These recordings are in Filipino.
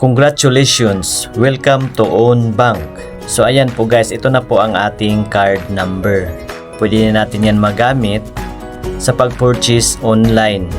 Congratulations! Welcome to Own Bank. So ayan po guys, ito na po ang ating card number. Pwede na natin yan magamit sa pag-purchase online.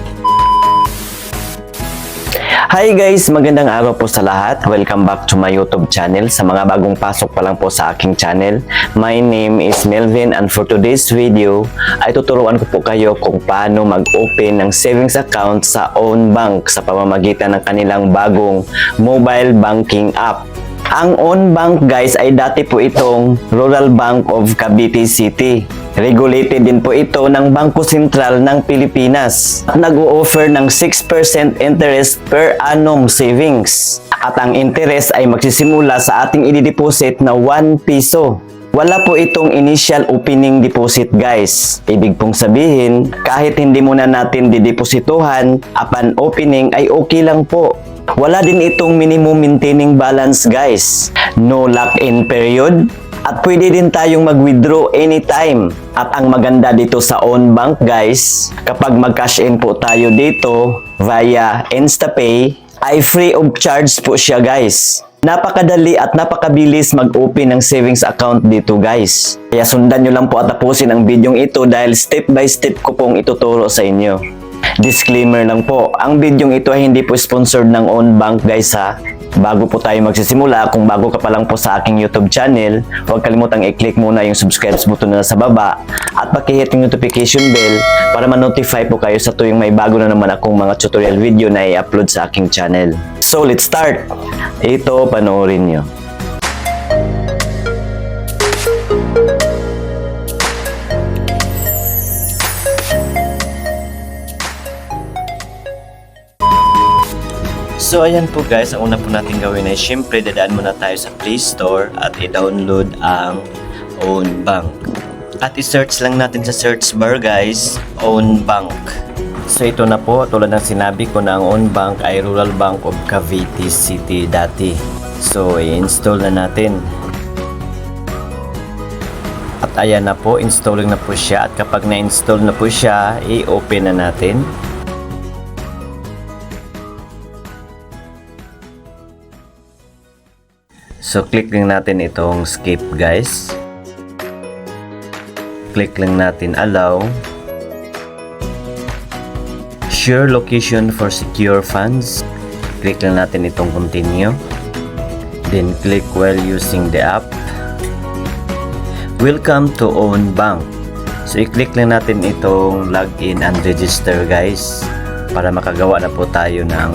Hi guys! Magandang araw po sa lahat. Welcome back to my YouTube channel. Sa mga bagong pasok pa lang po sa aking channel, my name is Melvin and for today's video ay tuturuan ko po kayo kung paano mag-open ng savings account sa Own Bank sa pamamagitan ng kanilang bagong mobile banking app. Ang Own Bank guys ay dati po itong Rural Bank of Cavite City. Regulated din po ito ng Bangko Sentral ng Pilipinas. Nag-o-offer ng 6% interest per annum savings. At ang interest ay magsisimula sa ating i-deposit na 1 piso. Wala po itong initial opening deposit guys. Ibig pong sabihin, kahit hindi muna natin dideposituhan, upon opening ay okay lang po. Wala din itong minimum maintaining balance guys. No lock-in period. At pwede din tayong mag-withdraw anytime. At ang maganda dito sa Own Bank guys, kapag mag-cash in po tayo dito via InstaPay, ay free of charge po siya guys. Napakadali at napakabilis mag-open ng savings account dito guys. Kaya sundan nyo lang po at tapusin ang videong ito dahil step by step ko pong ituturo sa inyo. Disclaimer lang po, ang videong ito ay hindi po sponsored ng Own Bank guys ha. Bago po tayo magsisimula, kung bago ka pa lang po sa aking YouTube channel, huwag kalimutang i-click muna yung subscribe button na sa baba at pakihit yung notification bell para ma-notify po kayo sa tuwing may bago na naman akong mga tutorial video na i-upload sa aking channel. So, let's start! Ito, panoorin nyo. So ayan po guys, ang una po natin gawin ay syempre dadaan muna tayo sa Play Store at i-download ang Own Bank. At i-search lang natin sa search bar guys, Own Bank. So ito na po, tulad ng sinabi ko na ang Own Bank ay Rural Bank of Cavite City dati. So i-install na natin. At ayan na po, installing na po siya at kapag na-install na po siya, i-open na natin. So, click lang natin itong skip guys. Click lang natin allow. Share location for secure funds. Click lang natin itong continue. Then, click while using the app. Welcome to Own Bank. So, i-click lang natin itong login and register guys para makagawa na po tayo ng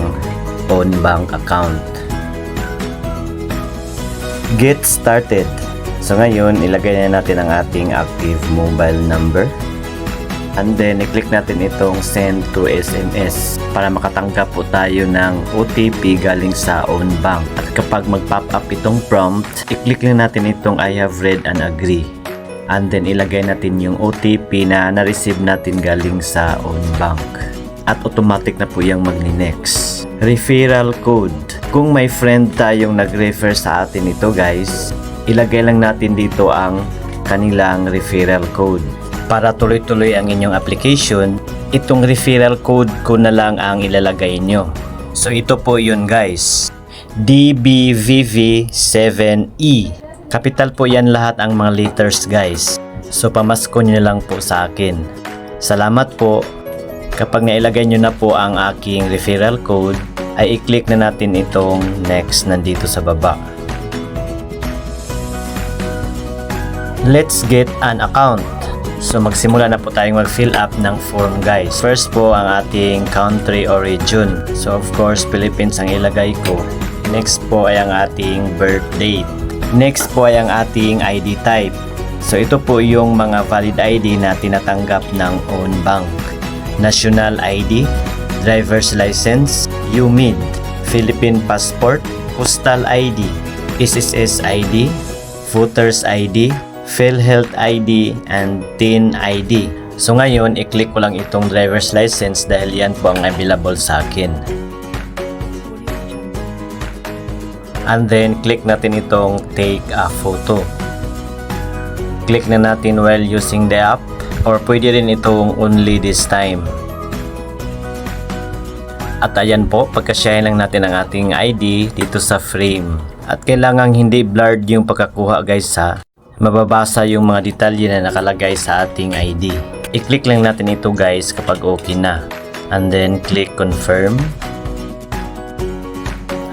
Own Bank account. Get started. So ngayon, ilagay na natin ang ating active mobile number. And then, i-click natin itong send to SMS para makatanggap po tayo ng OTP galing sa Own Bank. At kapag mag-pop up itong prompt, i-click lang natin itong I have read and agree. And then, ilagay natin yung OTP na na-receive natin galing sa Own Bank. At automatic na po yung magni-next. Referral code. Kung may friend tayong nag-refer sa atin ito guys, ilagay lang natin dito ang kanilang referral code. Para tuloy-tuloy ang inyong application, itong referral code ko na lang ang ilalagay nyo. So ito po yun guys. DBVV7E. Kapital po yan lahat ang mga letters guys. So pamasko nyo lang po sa akin. Salamat po. Kapag nailagay nyo na po ang aking referral code, ay i-click na natin itong next nandito sa baba. Let's get an account. So magsimula na po tayong mag-fill up ng form guys. First po ang ating country or region. So of course Philippines ang ilagay ko. Next po ay ang ating birth date. Next po ay ang ating ID type. So ito po yung mga valid ID na tinatanggap ng Own Bank. National ID, driver's license, UMID, Philippine passport, postal ID, SSS ID, voters ID, PhilHealth ID, and TIN ID. So ngayon, i-click ko lang itong driver's license dahil yan po ang available sa akin. And then, click natin itong take a photo. Click na natin while using the app or pwede rin itong only this time. At ayan po, pagka-share lang natin ang ating ID dito sa frame. At kailangang hindi blurred yung pagkakuha guys ha. Mababasa yung mga detalye na nakalagay sa ating ID. I-click lang natin ito guys kapag okay na. And then click confirm.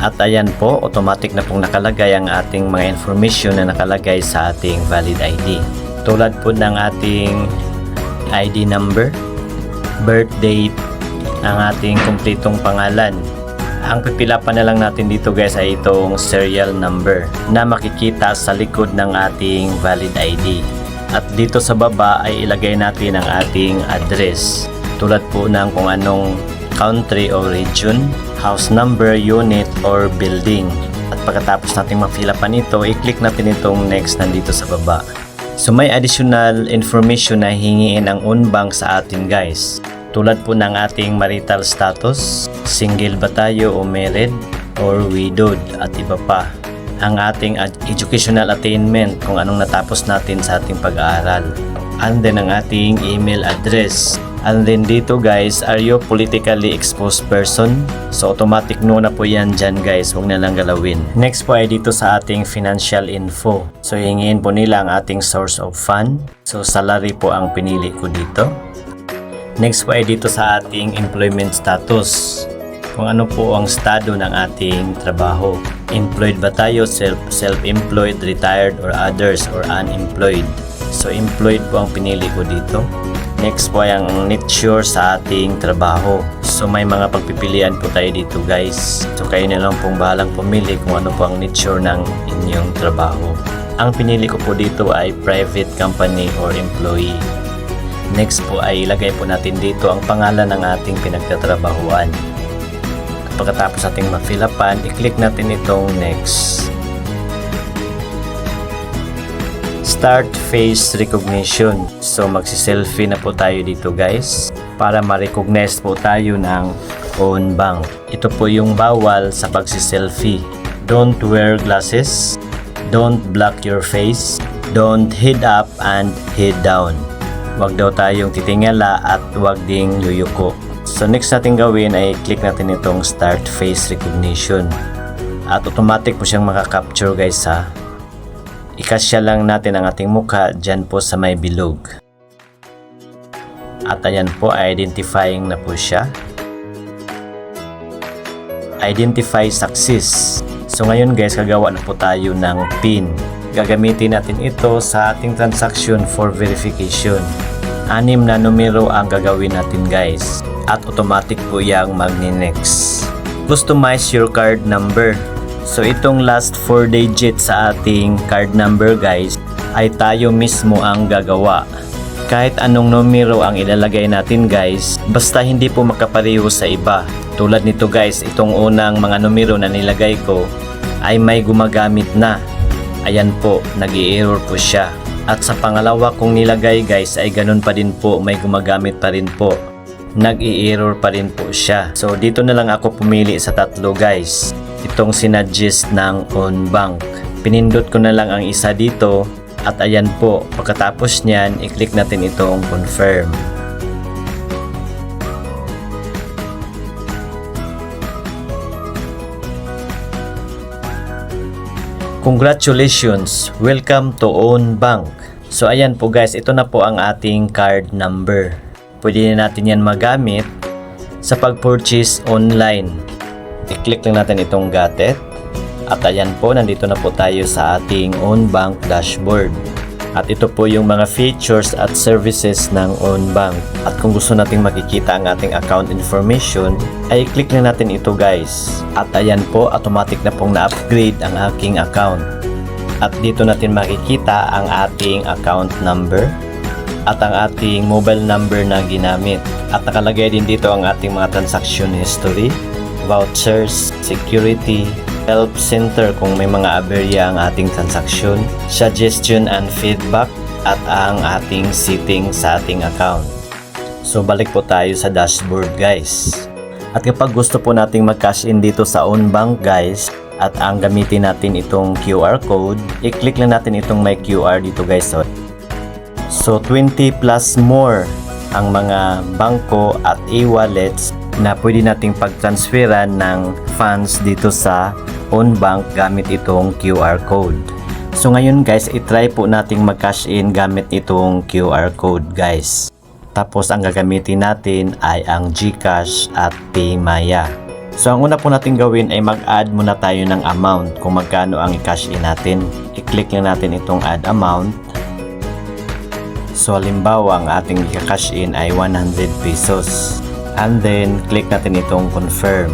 At ayan po, automatic na pong nakalagay ang ating mga information na nakalagay sa ating valid ID. Tulad po ng ating ID number, birth date, ang ating kumpletong pangalan. Ang pipila pa na lang natin dito guys ay itong serial number na makikita sa likod ng ating valid ID. At dito sa baba ay ilagay natin ang ating address. Tulad po ng kung anong country or region, house number, unit, or building. At pagkatapos natin ma-fill upan ito, i-click natin itong next nandito sa baba. So may additional information na hingiin ang Unbank sa atin guys. Tulad po ng ating marital status, single ba tayo o married or widowed at iba pa. Ang ating educational attainment kung anong natapos natin sa ating pag-aaral. And then ang ating email address. And then dito guys, are you politically exposed person? So automatic no na po yan dyan guys, huwag na lang galawin. Next po ay dito sa ating financial info. So hingin po nila ang ating source of fund. So salary po ang pinili ko dito. Next po ay dito sa ating employment status. Kung ano po ang estado ng ating trabaho. Employed ba tayo, self-employed, retired, or others, or unemployed. So employed po ang pinili ko dito. Next po ay ang nature sa ating trabaho. So may mga pagpipilian po tayo dito guys. So kayo na lang pong bahalang pumili kung ano po ang nature ng inyong trabaho. Ang pinili ko po dito ay private company or employee. Next po ay ilagay po natin dito ang pangalan ng ating pinagtatrabahuan. At pagkatapos ating ma-fill upan, i-click natin itong next. Start face recognition. So magsi-selfie na po tayo dito guys para ma-recognize po tayo ng Unbank. Ito po yung bawal sa pagsi-selfie. Don't wear glasses. Don't block your face. Don't head up and head down. Huwag daw tayong titingala at huwag ding yuyuko. So next natin gawin ay click natin itong start face recognition. At automatic po siyang makaka-capture guys ha. Ikasya lang natin ang ating mukha dyan po sa may bilog. At ayan po, identifying na po siya. Identify success. So ngayon guys, gagawa na po tayo ng PIN. Gagamitin natin ito sa ating transaction for verification. 6 na numero ang gagawin natin guys. At automatic po yung magni-next. Customize your card number. So itong last 4 digits sa ating card number guys ay tayo mismo ang gagawa. Kahit anong numero ang ilalagay natin guys, basta hindi po makapareho sa iba. Tulad nito guys, itong unang mga numero na nilagay ko ay may gumagamit na. Ayan po, nag-i-error po siya. At sa pangalawa kong nilagay guys ay ganun pa din po, may gumagamit pa rin po. Nag-i-error pa rin po siya. So dito na lang ako pumili sa tatlo guys. Itong sinuggest ng Unbank. Pinindot ko na lang ang isa dito at ayan po, pagkatapos niyan i-click natin itong confirm. Congratulations! Welcome to Unbank. So ayan po guys, ito na po ang ating card number. Pwede na natin yan magamit sa pag-purchase online. I-click lang natin itong got it. At ayan po, nandito na po tayo sa ating Unbank dashboard. At ito po yung mga features at services ng Unbank. At kung gusto nating makikita ang ating account information, ay i-click lang natin ito guys. At ayan po, automatic na pong na-upgrade ang aking account. At dito natin makikita ang ating account number at ang ating mobile number na ginamit. At nakalagay din dito ang ating mga transaction history, vouchers, security, help center kung may mga aberya ang ating transaction, suggestion and feedback, at ang ating setting sa ating account. So balik po tayo sa dashboard guys. At kapag gusto po nating mag-cash in dito sa Unbank guys, at ang gamitin natin itong QR code, i-click lang natin itong may QR dito guys. So 20 plus more ang mga bangko at e-wallets na pwede nating pag-transferan ng funds dito sa own bank gamit itong QR code. So ngayon guys, itry po nating mag-cash in gamit itong QR code guys. Tapos ang gagamitin natin ay ang GCash at PayMaya. So ang una po natin gawin ay mag-add muna tayo ng amount kung magkano ang i-cash in natin. I-click lang natin itong add amount. So halimbawa ang ating i-cash in ay 100 pesos. And then click natin itong confirm.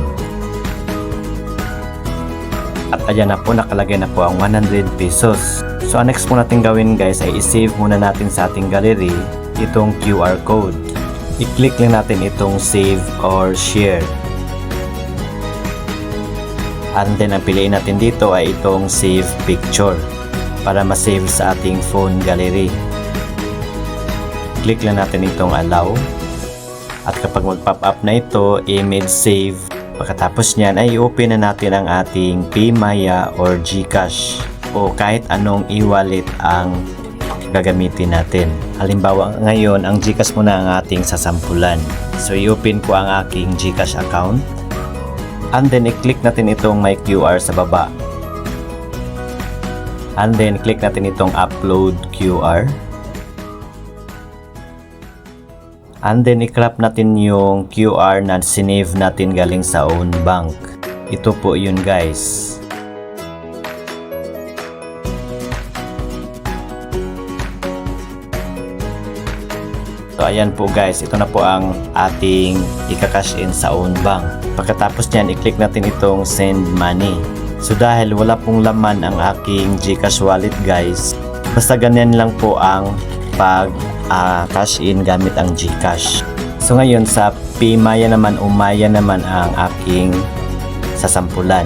At ayan na po, nakalagay na po ang 100 pesos. So ang next po natin gawin guys ay i-save muna natin sa ating gallery itong QR code. I-click lang natin itong save or share. And then ang piliin natin dito ay itong save picture para ma-save sa ating phone gallery. Click lang natin itong allow. At kapag mag-pop up na ito, image save. Pagkatapos niyan ay i-open na natin ang ating PayMaya or GCash o kahit anong e-wallet ang gagamitin natin. Halimbawa ngayon, ang GCash muna ang ating sasampulan. So i-open ko ang aking GCash account. And then i-click natin itong may QR sa baba. And then click natin itong upload QR. And then i-crop natin yung QR na sinave natin galing sa own bank. Ito po yun guys. So ayan po guys, ito na po ang ating ika-cash in sa own bank. Pagkatapos nyan, i-click natin itong send money. So dahil wala pong laman ang aking GCash wallet guys, basta ganyan lang po ang cash in gamit ang GCash. So ngayon sa PayMaya naman o Maya naman ang aking sasampulan.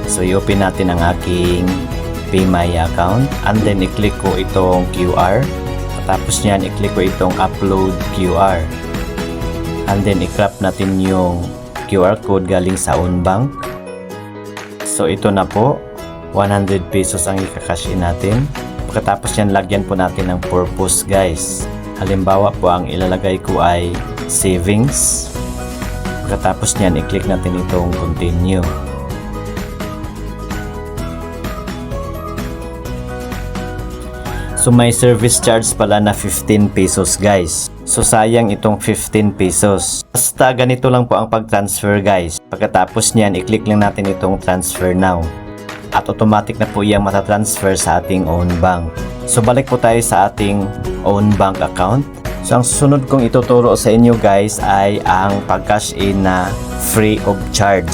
So i-open natin ang aking PayMaya account and then i-click ko itong QR. Tapos niyan i-click ko itong upload QR. And then i-crop natin yung QR code galing sa own bank. So ito na po, 100 pesos ang i-cash in natin. Pagkatapos yan, lagyan po natin ng purpose guys. Halimbawa po ang ilalagay ko ay savings. Pagkatapos nyan, i-click natin itong continue. So may service charge pala na 15 pesos guys. So sayang itong 15 pesos. Basta ganito lang po ang pag-transfer guys. Pagkatapos nyan, i-click lang natin itong transfer now. At automatic na po yung matatransfer sa ating own bank. So balik po tayo sa ating own bank account. So ang susunod kong ituturo sa inyo guys ay ang pag-cash in na free of charge.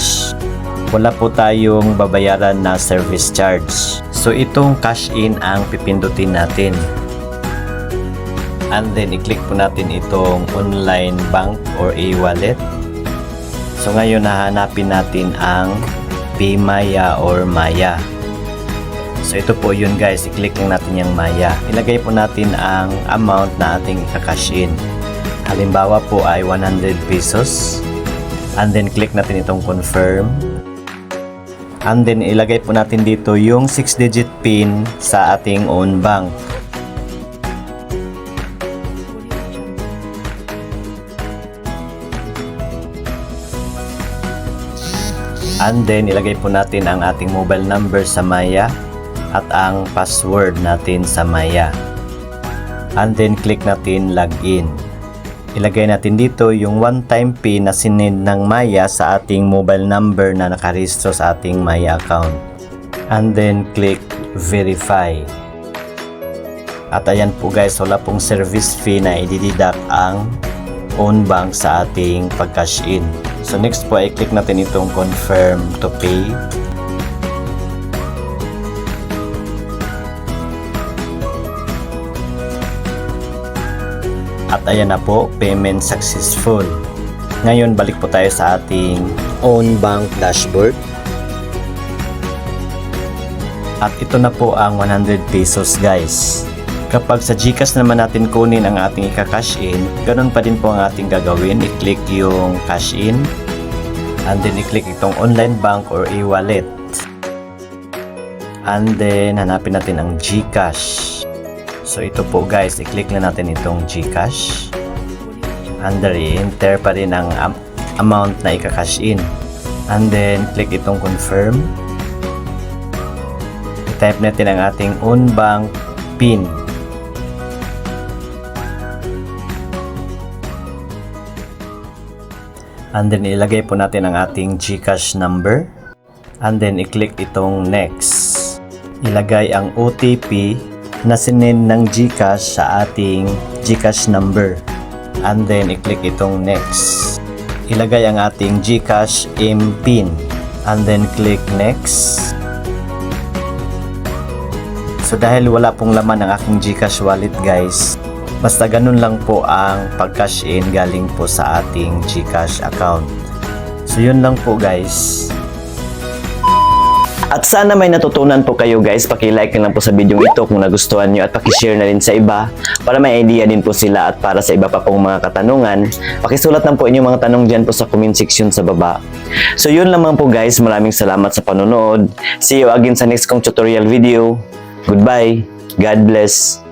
Wala po tayong babayaran na service charge. So itong cash in ang pipindutin natin. And then i-click po natin itong online bank or e-wallet. So ngayon hahanapin natin ang PayMaya or Maya. So ito po yun guys, i-click lang natin yung Maya. Ilagay po natin ang amount na ating i-cash in. Halimbawa po ay 100 pesos. And then click natin itong confirm. And then ilagay po natin dito yung 6-digit PIN sa ating own bank. And then ilagay po natin ang ating mobile number sa Maya at ang password natin sa Maya. And then click natin login. Ilagay natin dito yung one-time PIN na sinend ng Maya sa ating mobile number na nakarehistro sa ating Maya account. And then click verify. At ayan po guys, wala pong service fee na i-deduct ang own bank sa ating pag-cash in. So next po ay click natin itong confirm to pay. At ayan na po, payment successful. Ngayon balik po tayo sa ating own bank dashboard. At ito na po ang 100 pesos guys. Kapag sa GCash naman natin kunin ang ating ika-cash in, ganun pa din po ang ating gagawin. I-click yung cash in and then i-click itong online bank or e-wallet. And then hanapin natin ang GCash. So ito po guys, i-click lang natin itong GCash. Under i-enter pa rin ang amount na ika-cash in. And then, click itong confirm. I-type natin ang ating on-bank PIN. And then, ilagay po natin ang ating GCash number. And then, i-click itong next. Ilagay ang OTP na sinend ng GCash sa ating GCash number. And then, i-click itong next. Ilagay ang ating GCash MPIN. And then, click next. So, dahil wala pong laman ang aking GCash wallet guys, basta ganun lang po ang pag-cash in galing po sa ating GCash account. So, yun lang po guys. At sana may natutunan po kayo guys, paki-like na lang po sa video ito kung nagustuhan nyo at paki-share na rin sa iba para may idea din po sila at para sa iba pa pong mga katanungan, pakisulat lang po inyong mga tanong dyan po sa comment section sa baba. So yun lamang po guys, maraming salamat sa panonood. See you again sa next kong tutorial video. Goodbye. God bless.